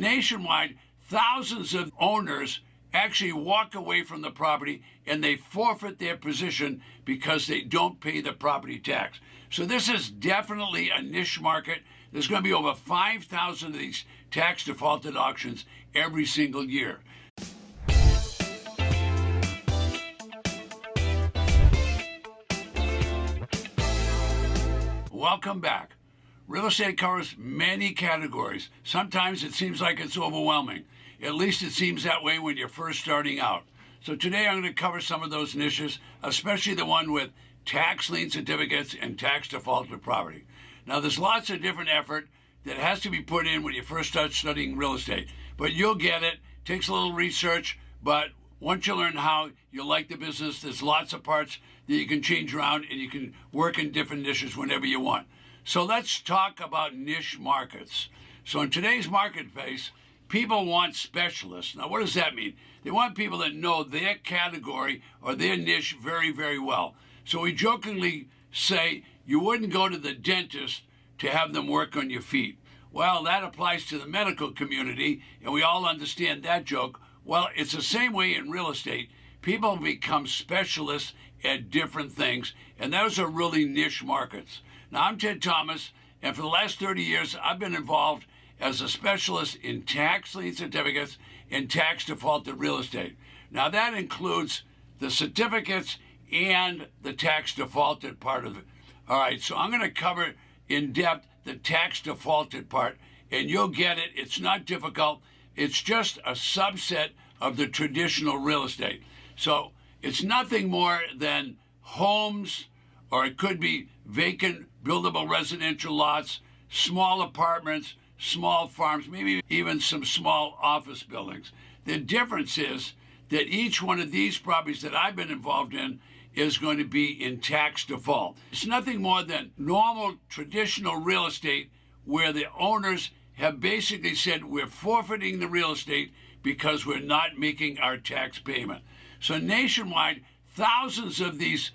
nationwide, thousands of owners actually walk away from the property and they forfeit their position because they don't pay the property tax. So this is definitely a niche market. There's going to be over 5,000 of these tax defaulted auctions every single year. Welcome back. Real estate covers many categories. Sometimes it seems like it's overwhelming. At least it seems that way when you're first starting out. So today I'm going to cover some of those niches, especially the one with tax lien certificates and tax defaulted property. Now there's lots of different effort that has to be put in when you first start studying real estate, but you'll get it. Takes a little research, but once you learn how, you'll like the business. There's lots of parts that you can change around and you can work in different niches whenever you want. So let's talk about niche markets. So in today's marketplace, people want specialists. Now, what does that mean? They want people that know their category or their niche very, very well. So we jokingly say you wouldn't go to the dentist to have them work on your feet. Well, that applies to the medical community, and we all understand that joke. Well, it's the same way in real estate. People become specialists at different things, and those are really niche markets. Now, I'm Ted Thomas, and for the last 30 years, I've been involved as a specialist in tax lien certificates and tax defaulted real estate. Now, that includes the certificates and the tax defaulted part of it. All right, so I'm going to cover in depth the tax defaulted part, and you'll get it. It's not difficult. It's just a subset of the traditional real estate. So it's nothing more than homes, or it could be vacant, buildable residential lots, small apartments, small farms, maybe even some small office buildings. The difference is that each one of these properties that I've been involved in is going to be in tax default. It's nothing more than normal, traditional real estate where the owners have basically said we're forfeiting the real estate because we're not making our tax payment. So nationwide, thousands of these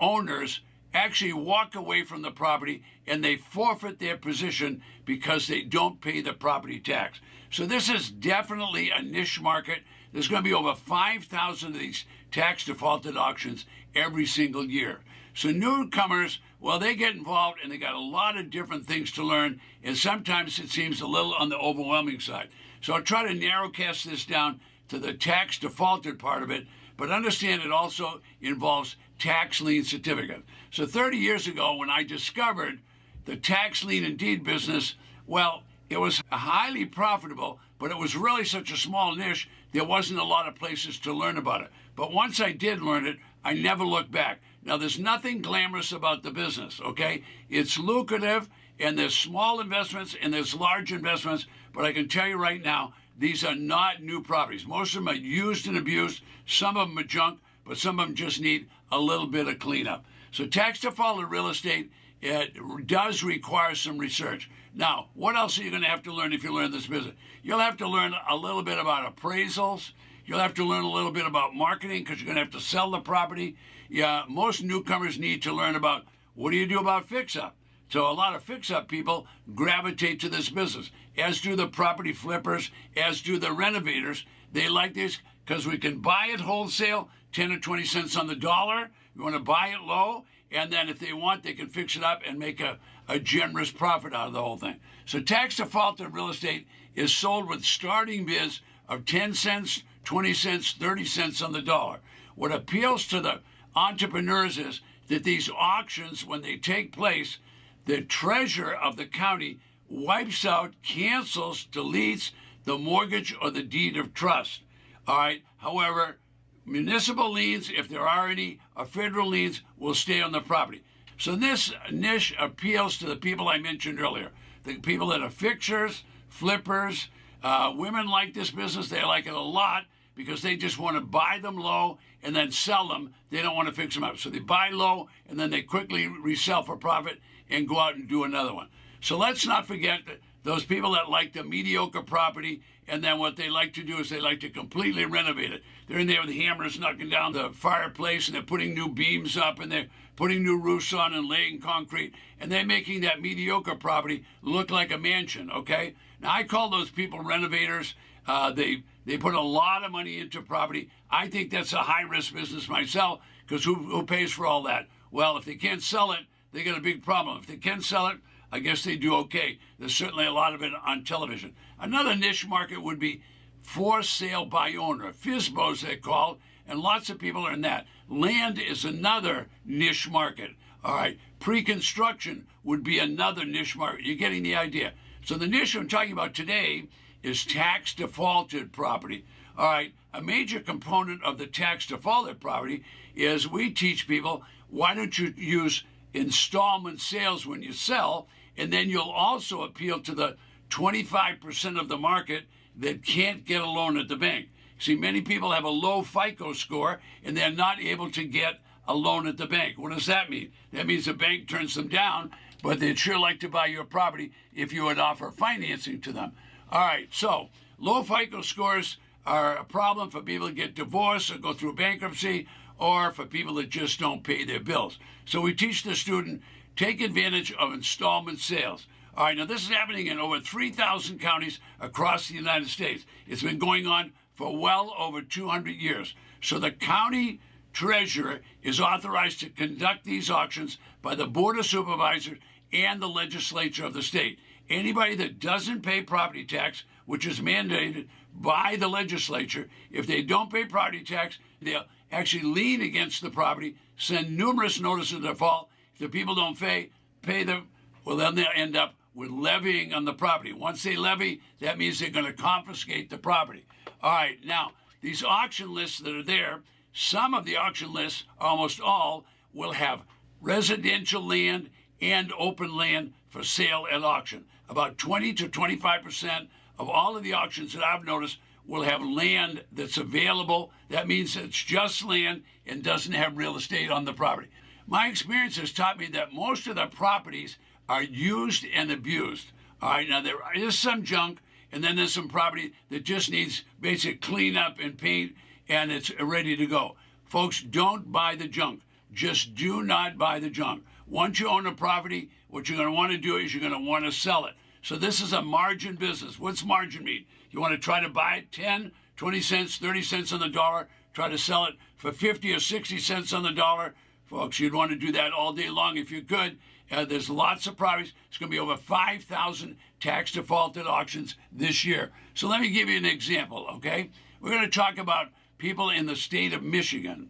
owners actually walk away from the property and they forfeit their position because they don't pay the property tax. So this is definitely a niche market. There's going to be over 5,000 of these tax defaulted auctions every single year. So newcomers, well, they get involved and they got a lot of different things to learn, and sometimes it seems a little on the overwhelming side. So I'll try to narrowcast this down to the tax defaulted part of it, but understand it also involves tax lien certificate. So 30 years ago, when I discovered the tax lien and deed business, well, it was highly profitable, but it was really such a small niche, there wasn't a lot of places to learn about it. But once I did learn it, I never looked back. Now, there's nothing glamorous about the business, okay? It's lucrative, and there's small investments, and there's large investments, but I can tell you right now, these are not new properties. Most of them are used and abused. Some of them are junk, but some of them just need a little bit of cleanup. So tax defaulted real estate, it does require some research. Now, what else are you going to have to learn if you learn this business? You'll have to learn a little bit about appraisals. You'll have to learn a little bit about marketing because you're going to have to sell the property. Yeah, most newcomers need to learn about what do you do about fix-up. So a lot of fix-up people gravitate to this business, as do the property flippers, as do the renovators. They like this because we can buy it wholesale, 10 or 20 cents on the dollar. You want to buy it low, and then if they want, they can fix it up and make a generous profit out of the whole thing. So tax defaulted real estate is sold with starting bids of 10 cents, 20 cents, 30 cents on the dollar. What appeals to the entrepreneurs is that these auctions, when they take place, the treasurer of the county wipes out, cancels, deletes the mortgage or the deed of trust. All right. However, municipal liens, if there are any, or federal liens, will stay on the property. So this niche appeals to the people I mentioned earlier, the people that are fixers, flippers. Women like this business. They like it a lot because they just want to buy them low and then sell them. They don't want to fix them up. So they buy low and then they quickly resell for profit and go out and do another one. So let's not forget those people that like the mediocre property, and then what they like to do is they like to completely renovate it. They're in there with hammers knocking down the fireplace, and they're putting new beams up, and they're putting new roofs on and laying concrete, and they're making that mediocre property look like a mansion, okay? Now, I call those people renovators. They put a lot of money into property. I think that's a high-risk business myself, because who pays for all that? Well, if they can't sell it, they got a big problem. If they can sell it, I guess they do okay. There's certainly a lot of it on television. Another niche market would be for sale by owner, FSBOs they're called, and lots of people are in that. Land is another niche market. All right, pre-construction would be another niche market. You're getting the idea. So the niche I'm talking about today is tax defaulted property. All right, a major component of the tax defaulted property is we teach people, why don't you use installment sales when you sell, and then you'll also appeal to the 25% of the market that can't get a loan at the bank. See, many people have a low FICO score and they're not able to get a loan at the bank. What does that mean? That means the bank turns them down, but they'd sure like to buy your property if you would offer financing to them. All right, so low FICO scores are a problem for people that get divorced or go through bankruptcy, or for people that just don't pay their bills. So we teach the student, take advantage of installment sales. All right, now this is happening in over 3,000 counties across the United States. It's been going on for well over 200 years. So the county treasurer is authorized to conduct these auctions by the Board of Supervisors and the legislature of the state. Anybody that doesn't pay property tax, which is mandated by the legislature, if they don't pay property tax, they'll actually lien against the property, send numerous notices of default. If the people don't pay them, well, then they'll end up with levying on the property. Once they levy, that means they're going to confiscate the property. All right, now, these auction lists that are there, some of the auction lists, almost all, will have residential land and open land for sale at auction. About 20 to 25% of all of the auctions that I've noticed will have land that's available. That means it's just land and doesn't have real estate on the property. My experience has taught me that most of the properties are used and abused. All right, now there is some junk, and then there's some property that just needs basic cleanup and paint, and it's ready to go. Folks, don't buy the junk. Just do not buy the junk. Once you own a property, what you're going to want to do is you're going to want to sell it. So this is a margin business. What's margin mean? You want to try to buy it 10, 20 cents, 30 cents on the dollar, try to sell it for 50 or 60 cents on the dollar. Folks, you'd want to do that all day long if you could. There's lots of properties. It's going to be over 5,000 tax defaulted auctions this year. So let me give you an example, okay? We're going to talk about people in the state of Michigan.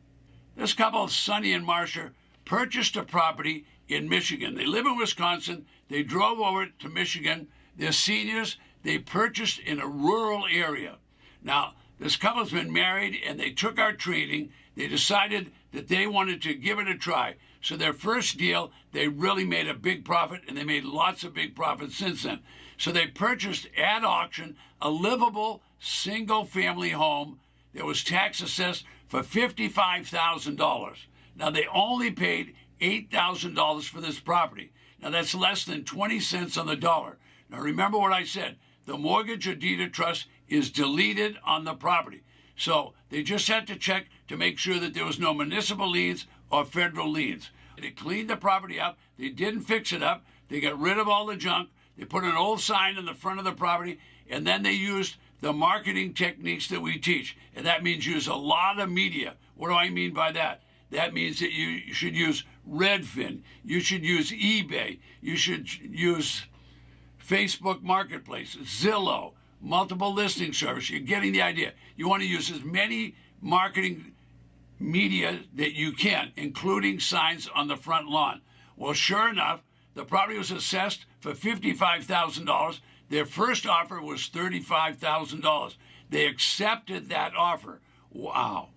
This couple, Sonny and Marcia, purchased a property in Michigan. They live in Wisconsin. They drove over to Michigan. They're seniors. They purchased in a rural area. Now, this couple's been married, and they took our training. They decided that they wanted to give it a try. So their first deal, they really made a big profit, and they made lots of big profits since then. So they purchased at auction a livable single-family home that was tax assessed for $55,000. Now, they only paid $8,000 for this property. Now, that's less than 20 cents on the dollar. Now, remember what I said. The mortgage or deed of trust is deleted on the property. So they just had to check to make sure that there was no municipal liens or federal liens. They cleaned the property up. They didn't fix it up. They got rid of all the junk. They put an old sign in the front of the property, and then they used the marketing techniques that we teach. And that means use a lot of media. What do I mean by that? That means that you should use Redfin. You should use eBay. You should use Facebook Marketplace, Zillow, multiple listing service. You're getting the idea. You want to use as many marketing media that you can, including signs on the front lawn. Well, sure enough, the property was assessed for $55,000. Their first offer was $35,000. They accepted that offer. Wow,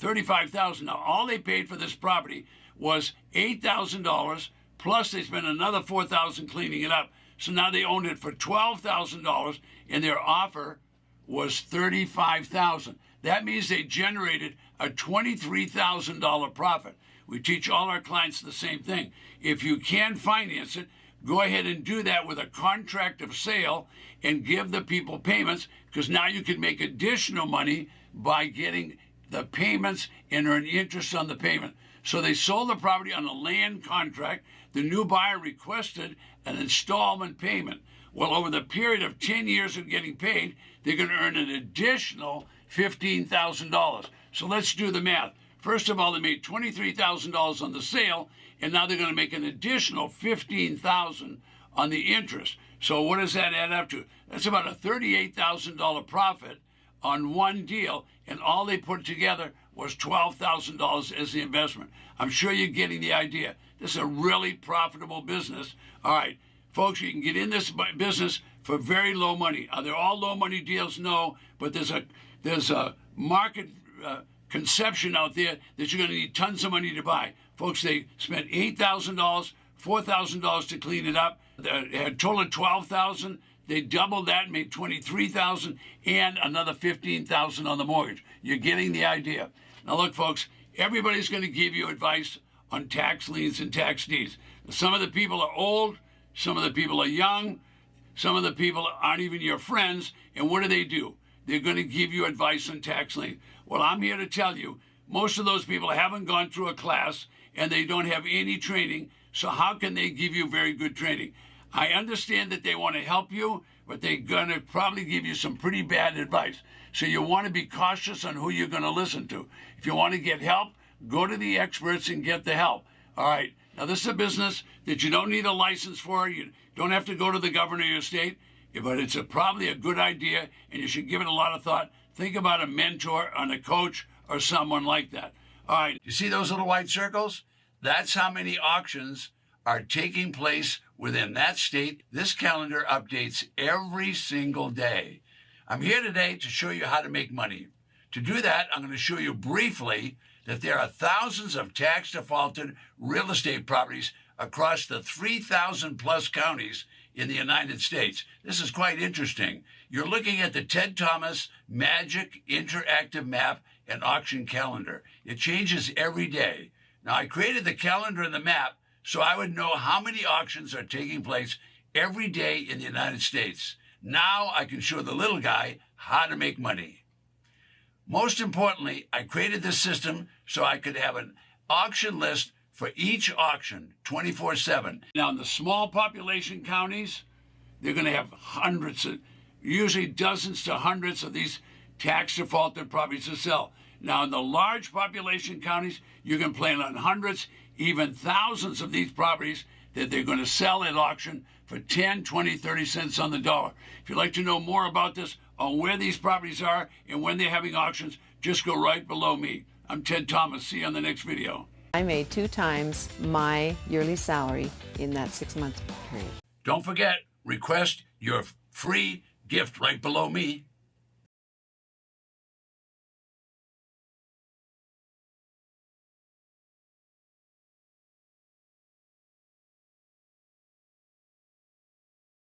$35,000. Now, all they paid for this property was $8,000, plus they spent another $4,000 cleaning it up. So now they owned it for $12,000, and their offer was $35,000. That means they generated a $23,000 profit. We teach all our clients the same thing. If you can finance it, go ahead and do that with a contract of sale and give the people payments, because now you can make additional money by getting the payments and earn interest on the payment. So they sold the property on a land contract. The new buyer requested an installment payment. Well, over the period of 10 years of getting paid, they're going to earn an additional $15,000. So let's do the math. First of all, they made $23,000 on the sale, and now they're going to make an additional $15,000 on the interest. So what does that add up to? That's about a $38,000 profit on one deal, and all they put together was $12,000 as the investment. I'm sure you're getting the idea. This is a really profitable business. All right, folks, you can get in this business for very low money. Are they all low money deals? No, but there's a market conception out there that you're going to need tons of money to buy. Folks, they spent $8,000, $4,000 to clean it up. They had a total of $12,000. They doubled that, made $23,000, and another $15,000 on the mortgage. You're getting the idea. Now look, folks, everybody's going to give you advice on tax liens and tax deeds. Some of the people are old, some of the people are young, some of the people aren't even your friends, and what do? They're going to give you advice on tax liens. Well, I'm here to tell you, most of those people haven't gone through a class, and they don't have any training, so how can they give you very good training? I understand that they want to help you, but they're going to probably give you some pretty bad advice. So you want to be cautious on who you're going to listen to. If you want to get help, go to the experts and get the help. All right. Now, this is a business that you don't need a license for. You don't have to go to the governor of your state, but it's probably a good idea, and you should give it a lot of thought. Think about a mentor and a coach or someone like that. All right. You see those little white circles? That's how many auctions are taking place within that state. This calendar updates every single day. I'm here today to show you how to make money. To do that, I'm going to show you briefly that there are thousands of tax defaulted real estate properties across the 3,000 plus counties in the United States. This is quite interesting. You're looking at the Ted Thomas Magic Interactive Map and Auction Calendar. It changes every day. Now, I created the calendar and the map so I would know how many auctions are taking place every day in the United States. Now I can show the little guy how to make money. Most importantly, I created this system so I could have an auction list for each auction 24/7. Now, in the small population counties, they're going to have hundreds, usually dozens to hundreds of these tax defaulted properties to sell. Now, in the large population counties, you can plan on hundreds, even thousands of these properties that they're going to sell at auction for 10, 20, 30 cents on the dollar. If you'd like to know more about this, on where these properties are and when they're having auctions, just go right below me. I'm Ted Thomas. See you on the next video. I made 2 times my yearly salary in that 6-month period. Don't forget, request your free gift right below me.